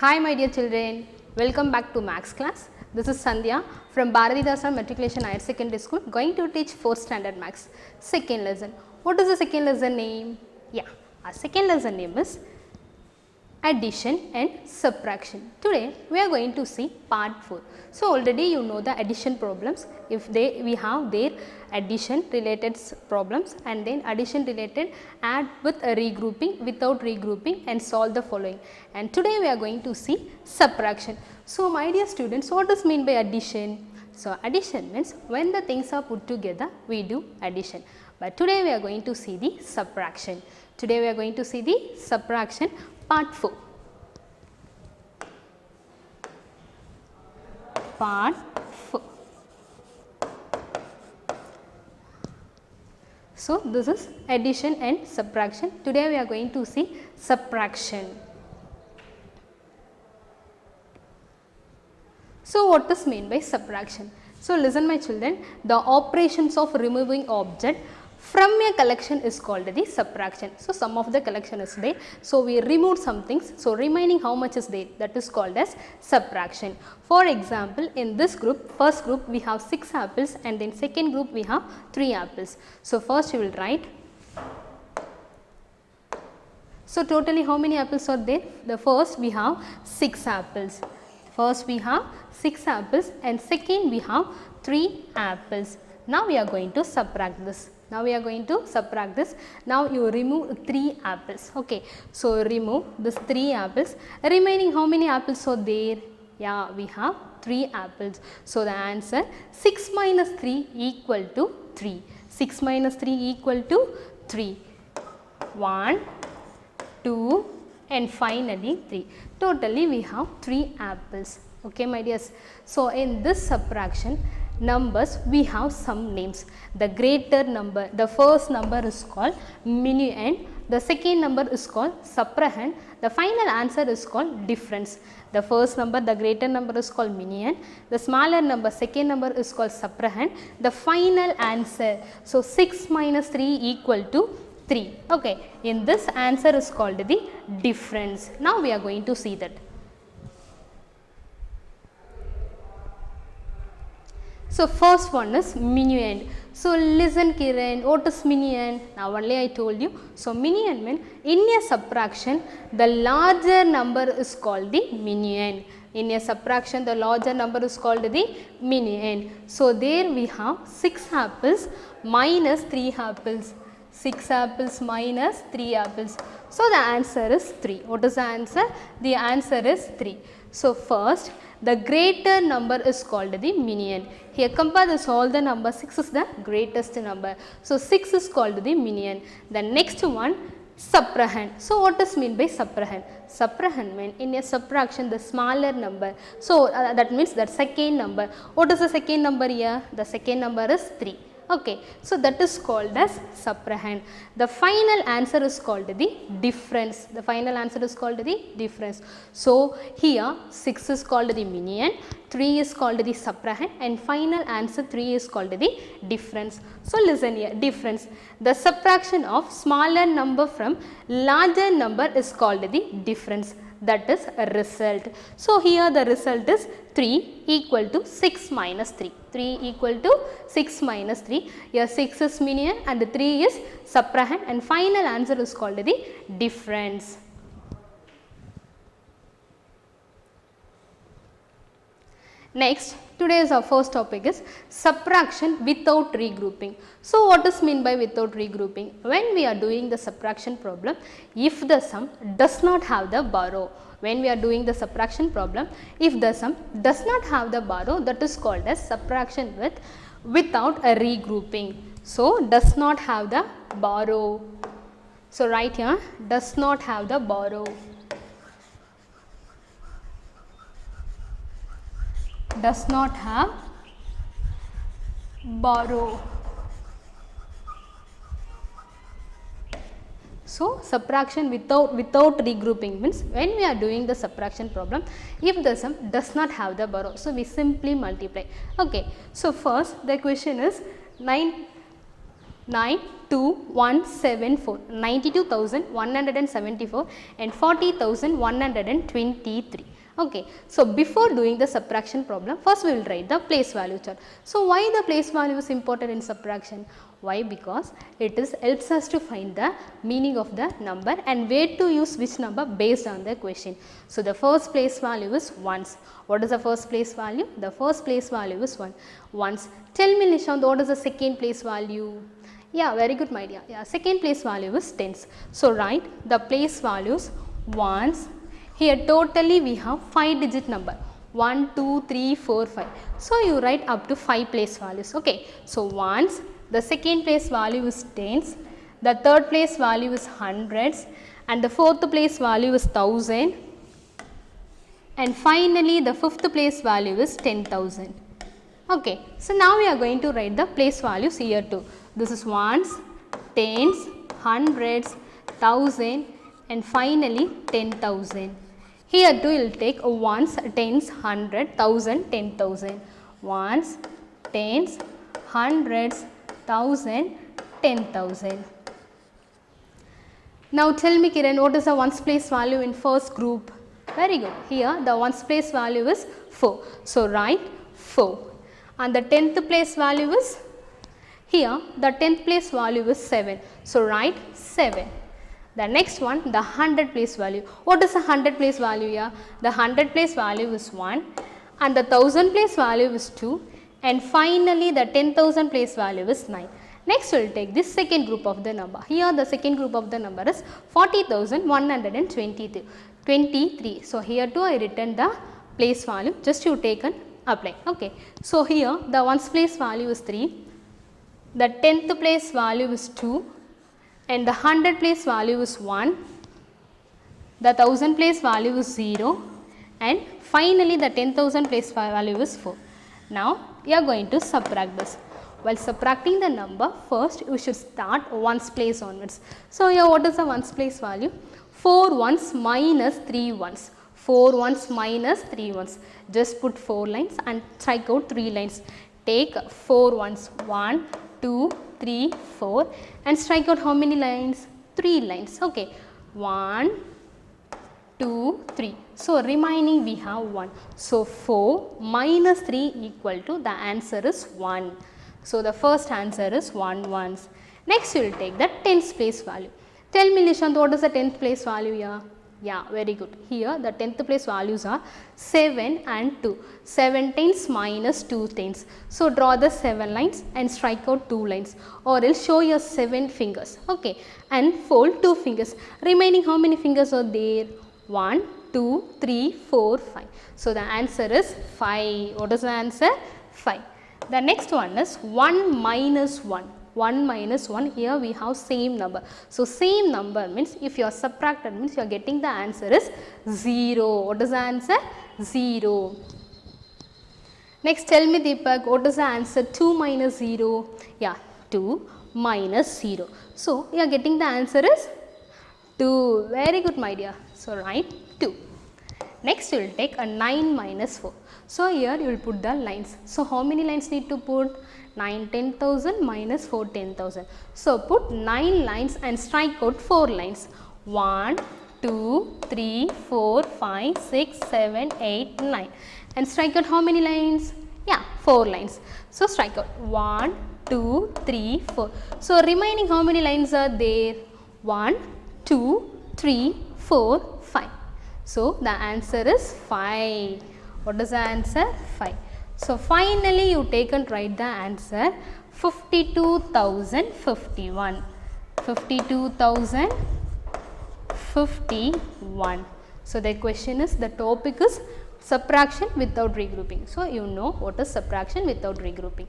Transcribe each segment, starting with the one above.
Hi my dear children, welcome back to Maths class. This is Sandhya from Bharathidasan Matriculation Higher Secondary School, going to teach 4th standard Maths, second lesson. What is the second lesson name? Yeah, our second lesson name is addition and subtraction. Today we are going to see part 4. So already you know the addition problems. If we have their addition related problems and then addition related add with a regrouping, without regrouping, and solve the following. And today we are going to see subtraction. So my dear students, what does mean by addition? So addition means when the things are put together we do addition. But today we are going to see the subtraction. Today we are going to see the subtraction part 4. Part 4. So this is addition and subtraction. Today we are going to see subtraction. So what does mean by subtraction? So listen my children, the operations of removing object from a collection is called the subtraction. So some of the collection is there, so we remove some things, so remaining how much is there, that is called as subtraction. For example, in this group, first group we have 6 apples and in second group we have 3 apples. So first you will write, so totally how many apples are there? The first we have 6 apples. First we have 6 apples and second we have 3 apples. Now we are going to subtract this. Now we are going to subtract this. Now you remove 3 apples. Okay. So remove this 3 apples. Remaining how many apples are there? Yeah, we have 3 apples. So the answer 6 minus 3 equal to 3. 6 minus 3 equal to 3. 1, 2 and finally 3. Totally we have 3 apples. Okay my dears. So in this subtraction numbers we have some names. The greater number, the first number is called minuend, the second number is called subtrahend, the final answer is called difference. The first number, the greater number is called minuend, the smaller number, second number is called subtrahend, the final answer. So 6 minus 3 equal to 3. Okay, in this answer is called the difference. Now we are going to see that. So first one is minuend. So listen Kiran, what is minuend? Now only I told you. So minuend means in a subtraction the larger number is called the minuend. In a subtraction the larger number is called the minuend. So there we have 6 apples minus 3 apples. 6 apples minus 3 apples. So the answer is 3. What is the answer? The answer is 3. So first the greater number is called the minuend. Here compare this all the number, 6 is the greatest number. So 6 is called the minuend. The next one subtrahend. So what does mean by subtrahend? Subtrahend means in a subtraction the smaller number. So that means that second number. What is the second number here? The second number is 3. Okay, so that is called as subtrahend. The final answer is called the difference. The final answer is called the difference. So here 6 is called the minuend, 3 is called the subtrahend and final answer 3 is called the difference. So listen here, difference. The subtraction of smaller number from larger number is called the difference. That is a result. So here the result is 3 equal to 6 minus 3. 3 equal to 6 minus 3. Here 6 is minuend and 3 is subtrahend and final answer is called the difference. Next, today's our first topic is subtraction without regrouping. So what is mean by without regrouping? When we are doing the subtraction problem, if the sum does not have the borrow, when we are doing the subtraction problem, if the sum does not have the borrow, that is called as subtraction without a regrouping. So does not have the borrow. So right here, does not have the borrow. Does not have borrow. So subtraction without regrouping means when we are doing the subtraction problem, if the sum does not have the borrow, so we simply multiply. Okay, so first the question is 92,174 and 40,123. Okay, so before doing the subtraction problem, first we will write the place value chart. So why the place value is important in subtraction? Why? Because it helps us to find the meaning of the number and where to use which number based on the question. So the first place value is ones. What is the first place value? The first place value is 1. Ones. Tell me Nishant, what is the second place value? Yeah, very good my dear. Yeah, second place value is tens. So write the place values ones. Here totally we have 5 digit number 1, 2, 3, 4, 5. So you write up to 5 place values. Okay. So ones, the second place value is tens, the third place value is hundreds, and the fourth place value is 1000, and finally the fifth place value is 10,000. Okay. So now we are going to write the place values here too. This is ones, tens, hundreds, thousand, and finally 10,000. Here too you will take ones, tens, 100, 1000, 10,000. Ones, tens, hundreds, 1000, 10,000. Now tell me Kiran, what is the ones place value in first group? Very good. Here the ones place value is 4. So write 4. And the 10th place value is, here the 10th place value is 7. So write 7. The next one, the 100 place value. What is the 100 place value here? The 100 place value is 1 and the 1000 place value is 2 and finally the 10,000 place value is 9. Next we will take this second group of the number. Here the second group of the number is 40,123. So here too I written the place value, just you take and apply. Okay. So here the ones place value is 3, the 10th place value is 2 and the 100 place value is 1, the 1000 place value is 0 and finally the 10,000 place value is 4. Now we are going to subtract this. While subtracting the number, first you should start ones place onwards. So here what is the ones place value? 4 ones minus 3 ones. 4 ones minus 3 ones. Just put 4 lines and strike out 3 lines. Take 4 ones, 1, 2, 3, 4 and strike out how many lines? 3 lines. Okay. 1, 2, 3. So remaining we have 1. So 4 minus 3 equal to, the answer is 1. So the first answer is 1 ones. Next we will take the 10th place value. Tell me Nishant, what is the 10th place value here? Yeah, very good. Here the 10th place values are 7 and 2. 7 tens minus 2 tens. So draw the 7 lines and strike out 2 lines or else show your 7 fingers. Okay. And fold 2 fingers. Remaining how many fingers are there? 1, 2, 3, 4, 5. So the answer is 5. What is the answer? 5. The next one is 1 minus 1. 1 minus 1, here we have same number. So same number means if you are subtracted means you are getting the answer is 0. What is the answer? 0. Next tell me Deepak, what is the answer? 2 minus 0. Yeah, 2 minus 0. So you are getting the answer is 2. Very good my dear. So write 2. Next you will take a 9 minus 4. So here you will put the lines. So how many lines need to put? 9 10,000 minus 4 10,000. So put 9 lines and strike out 4 lines. 1, 2, 3, 4, 5, 6, 7, 8, 9. And strike out how many lines? Yeah, 4 lines. So strike out 1, 2, 3, 4. So remaining how many lines are there? 1, 2, 3, 4, 5. So the answer is 5. What is the answer? 5. So finally you take and write the answer 52,051. 52,051. So the question is, the topic is subtraction without regrouping. So you know what is subtraction without regrouping.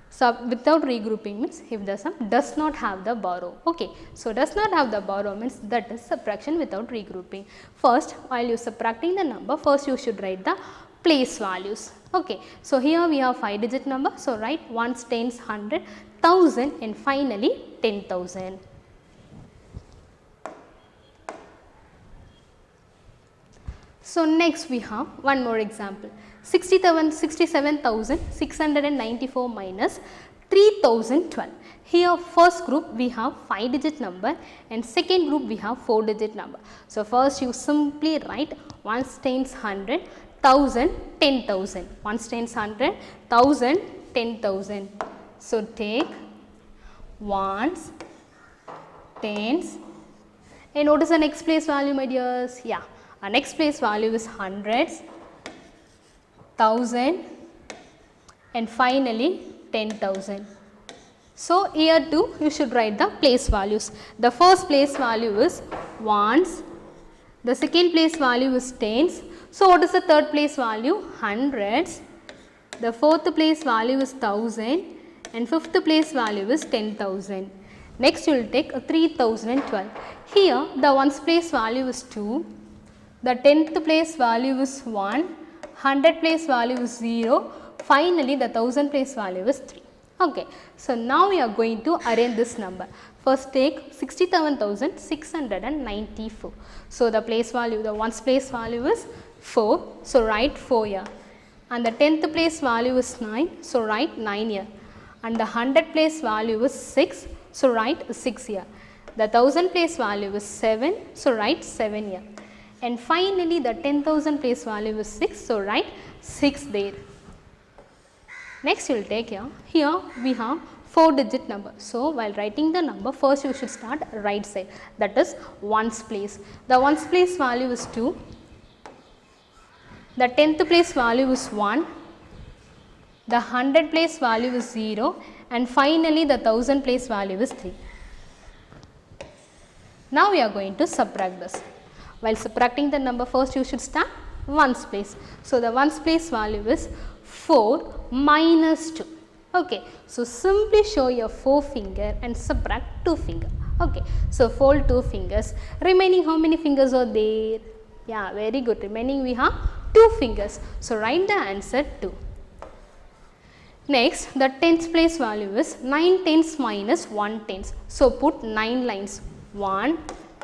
So without regrouping means if the sum does not have the borrow. Okay. So does not have the borrow means that is subtraction without regrouping. First, while you subtracting the number, first you should write the place values. Okay. So here we have 5 digit number. So write ones, tens, 100, 1000 and finally 10,000. So next we have one more example. 67,694 minus 3012. Here first group we have 5 digit number and second group we have 4 digit number. So first you simply write Ones times 100, 1000, 10,000. Ones times 100, 1000, 10,000. So take ones, tens, and what is the next place value, my dears? Yeah, our next place value is hundreds, 1000, and finally 10,000. So here too you should write the place values. The first place value is ones, the second place value is tens. So what is the third place value? Hundreds. The fourth place value is 1000 and fifth place value is 10,000. Next you will take 3012. Here the ones place value is 2, the 10th place value is 1, 100 place value is 0, finally the 1000 place value is 3. Okay, so now we are going to arrange this number. First take 67,694. So the place value, the ones place value is 4, so write 4 here. And the 10th place value is 9, so write 9 here. And the 100 place value is 6, so write 6 here. The 1000 place value is 7, so write 7 here. And finally the 10,000 place value is 6, so write 6 there. Next you will take here we have 4-digit number. So while writing the number, first you should start right side, that is ones place. The ones place value is 2, the 10th place value is 1, the 100 place value is 0, and finally the 1000 place value is 3. Now we are going to subtract this. While subtracting the number, first you should start ones place. So the ones place value is 4 minus 2. Okay, so simply show your 4 finger and subtract 2 finger. Okay, so fold 2 fingers. Remaining how many fingers are there? Yeah, very good. Remaining we have 2 fingers. So write the answer 2. Next, the tens place value is 9 tens minus 1 tens. So put 9 lines. 1,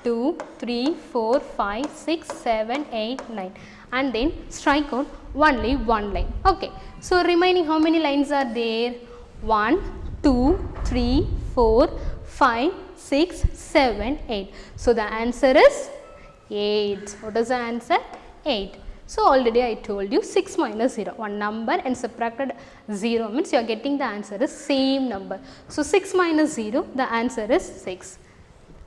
2, 3, 4, 5, 6, 7, 8, 9. And then strike out only 1 line. Okay, so remaining how many lines are there? 1, 2, 3, 4, 5, 6, 7, 8. So the answer is 8. What is the answer? 8. So already I told you 6 minus 0, one number and subtracted 0 means you are getting the answer is same number. So 6 minus 0, the answer is 6.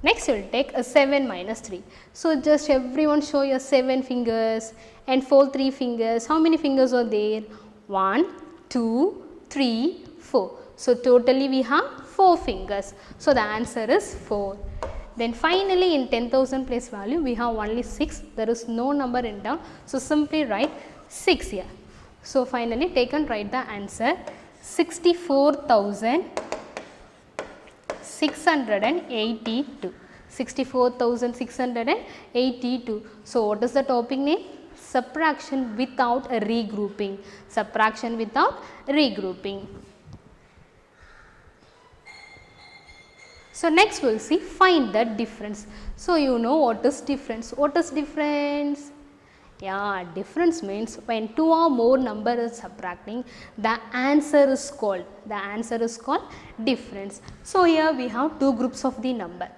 Next you will take a 7 minus 3. So just everyone show your 7 fingers and fold 3 fingers. How many fingers are there? 1, 2, 3, 4. So totally we have 4 fingers. So the answer is 4. Then finally in 10,000 place value we have only 6. There is no number in down. So simply write 6 here. So finally take and write the answer 64,682. 64,682. So what is the topic name? Subtraction without a regrouping. Subtraction without regrouping. So next we will see find the difference. So you know what is difference. What is difference? Yeah, difference means when 2 or more number is subtracting, the answer is called difference. So here we have 2 groups of the number.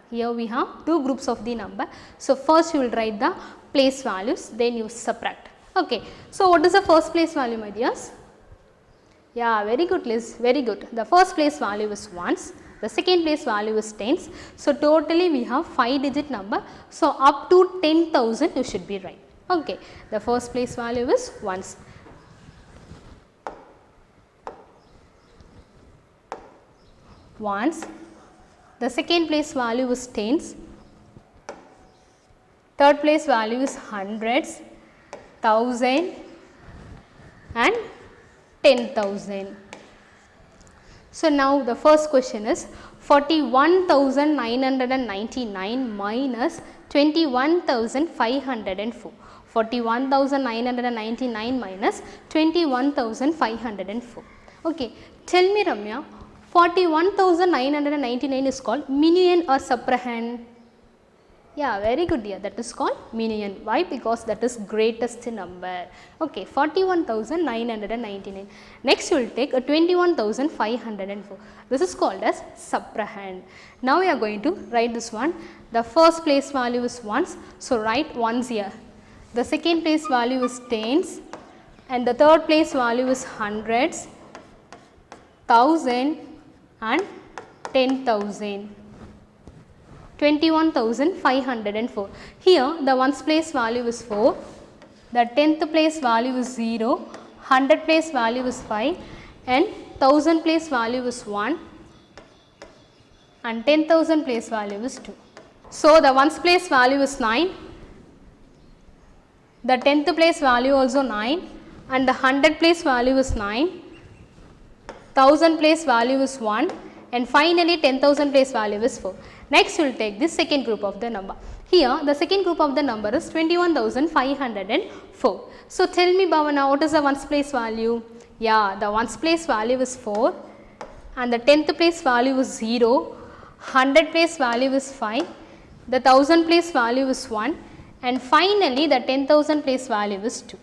So first you will write the place values, then you subtract. Okay, so what is the first place value, my dears? Yeah, very good Liz, very good. The first place value is ones. The second place value is tens. So totally we have 5-digit number. So up to 10,000 you should be right. Okay, the first place value is ones. Ones. The second place value is tens. Third place value is hundreds, 1000 and 10,000. So now the first question is 41,999 minus 21,504. 41,999 minus 21,504. Okay, tell me Ramya, 41,999 is called minion or subtrahend? Yeah, very good dear, that is called minion. Why? Because that is greatest number. Okay, 41,999. Next you will take a 21,504. This is called as subtrahend. Now we are going to write this one. The first place value is ones. So write ones here. the second place value is tens, and the third place value is hundreds, 1000 and 10,000. 21,504. Here the ones place value is 4, the 10th place value is 0, 100 place value is 5, and 1000 place value is 1, and 10,000 place value is 2. So the ones place value is 9, the 10th place value also 9, and the 100 place value is 9, 1000 place value is 1, and finally 10,000 place value is 4. Next we will take the second group of the number. Here the second group of the number is 21,504. So tell me Bhavana, what is the ones place value? Yeah, the ones place value is 4, and the 10th place value is 0, 100 place value is 5, the 1000 place value is 1, and finally the 10,000 place value is 2.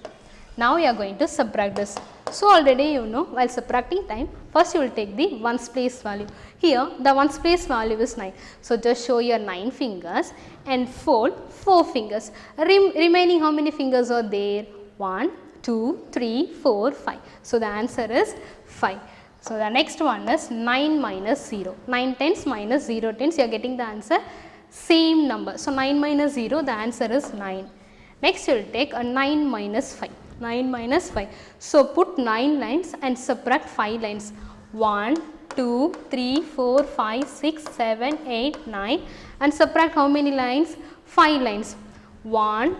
Now we are going to subtract this. So already you know, while subtracting time, first you will take the ones place value. Here the ones place value is 9. So just show your 9 fingers and fold 4 fingers. Remaining how many fingers are there? 1, 2, 3, 4, 5. So the answer is 5. So the next one is 9 minus 0. 9 tenths minus 0 tenths, you are getting the answer same number. So 9 minus 0, the answer is 9. Next you will take a 9 minus 5. 9 minus 5. So put 9 lines and subtract 5 lines. 1, 2, 3, 4, 5, 6, 7, 8, 9, and subtract how many lines? 5 lines. 1,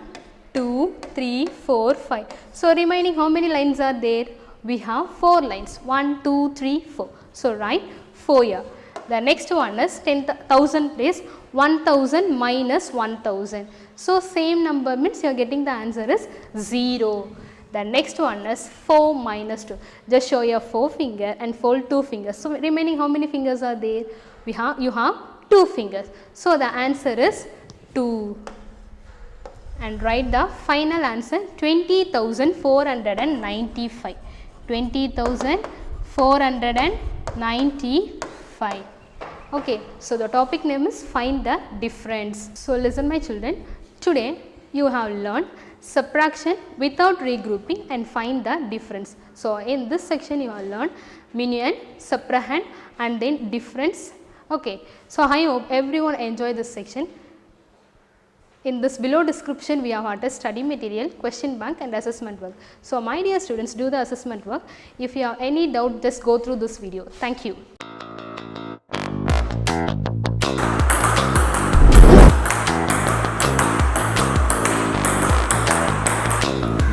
2, 3, 4, 5. So remaining how many lines are there? We have 4 lines. 1, 2, 3, 4. So write 4 here. The next one is 10,000 place 1000 minus 1000. So same number means you are getting the answer is 0. The next one is 4 minus 2. Just show your 4 finger and fold 2 fingers. So remaining how many fingers are there? You have 2 fingers. So the answer is 2. And write the final answer 20,495. 20,495. Okay, so the topic name is find the difference. So listen my children, today you have learned subtraction without regrouping and find the difference. So in this section you have learned minuend, subtrahend and then difference. Okay, so I hope everyone enjoy this section. In this below description we have attached study material, question bank and assessment work. So my dear students, do the assessment work. If you have any doubt, just go through this video. Thank you.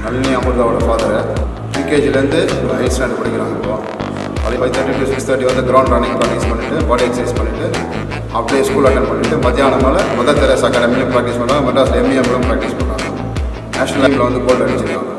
Nalini அமிர்தாவோட father ப்ரீகேஜிலேருந்து 8th standard படிக்கிறாங்க. இப்போ அது 5:30 to 6:30 வந்து ground running practice பண்ணிவிட்டு பாடி exercise பண்ணிவிட்டு அப்படியே school attend பண்ணிவிட்டு மத்தியானம் மேலே மதர் தெரேசா அகாடமிலையும் ப்ராக்டிஸ் பண்ணுறாங்க. மெட்ராஸில் MEMலும் ப்ராக்டிஸ் பண்ணுறாங்க. நேஷனல் லெவலில் வந்து கோல்டு அடிச்சிருக்காங்க.